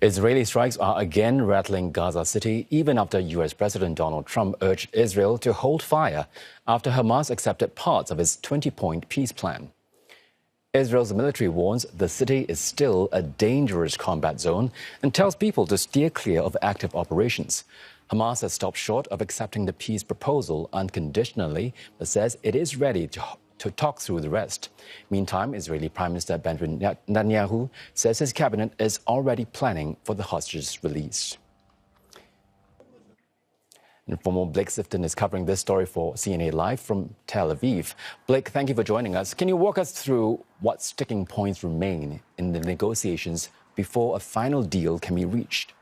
Israeli strikes are again rattling Gaza City, even after U.S. President Donald Trump urged Israel to hold fire after Hamas accepted parts of its 20-point peace plan. Israel's military warns the city is still a dangerous combat zone and tells people to steer clear of active operations. Hamas has stopped short of accepting the peace proposal unconditionally, but says it is ready to talk through the rest. Meantime, Israeli Prime Minister Benjamin Netanyahu says his cabinet is already planning for the hostages' release. And for more, Blake Sifton is covering this story for CNA Live from Tel Aviv. Blake, thank you for joining us. Can you walk us through what sticking points remain in the negotiations before a final deal can be reached?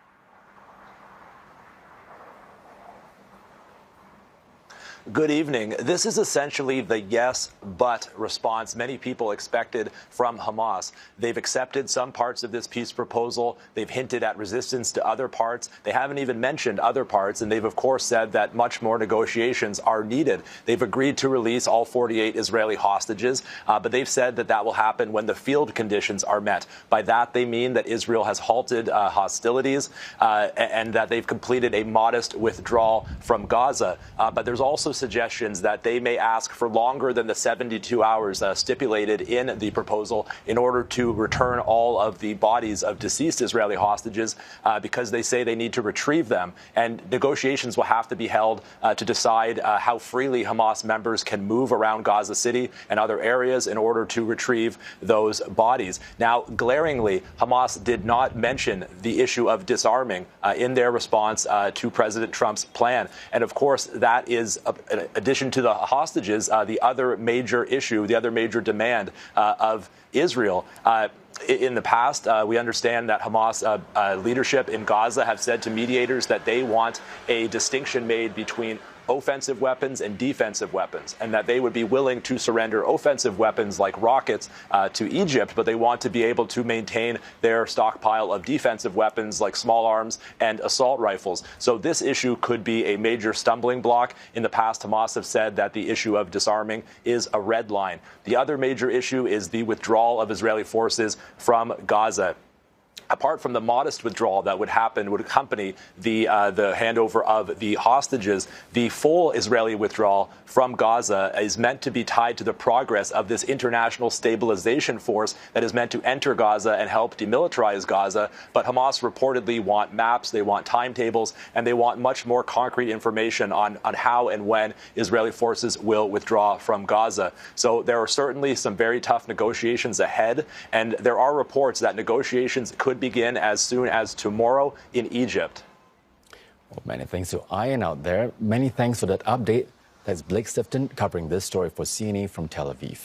Good evening. This is essentially the yes, but response many people expected from Hamas. They've accepted some parts of this peace proposal. They've hinted at resistance to other parts. They haven't even mentioned other parts, and they've, of course, said that much more negotiations are needed. They've agreed to release all 48 Israeli hostages, but they've said that that will happen when the field conditions are met. By that, they mean that Israel has halted hostilities and that they've completed a modest withdrawal from Gaza. But there's also suggestions that they may ask for longer than the 72 hours stipulated in the proposal in order to return all of the bodies of deceased Israeli hostages because they say they need to retrieve them. And negotiations will have to be held to decide how freely Hamas members can move around Gaza City and other areas in order to retrieve those bodies. Now, glaringly, Hamas did not mention the issue of disarming in their response to President Trump's plan. And of course, that is in addition to the hostages, the other major issue, the other major demand of Israel. In the past, we understand that Hamas leadership in Gaza have said to mediators that they want a distinction made between offensive weapons and defensive weapons, and that they would be willing to surrender offensive weapons like rockets to Egypt, but they want to be able to maintain their stockpile of defensive weapons like small arms and assault rifles. So this issue could be a major stumbling block. In the past, Hamas have said that the issue of disarming is a red line. The other major issue is the withdrawal of Israeli forces from Gaza. Apart from the modest withdrawal that would accompany the handover of the hostages, the full Israeli withdrawal from Gaza is meant to be tied to the progress of this international stabilization force that is meant to enter Gaza and help demilitarize Gaza. But Hamas reportedly want maps, they want timetables, and they want much more concrete information on how and when Israeli forces will withdraw from Gaza. So there are certainly some very tough negotiations ahead, and there are reports that negotiations could begin as soon as tomorrow in Egypt. Well, many things to iron out there. Many thanks for that update. That's Blake Sifton covering this story for CNA from Tel Aviv.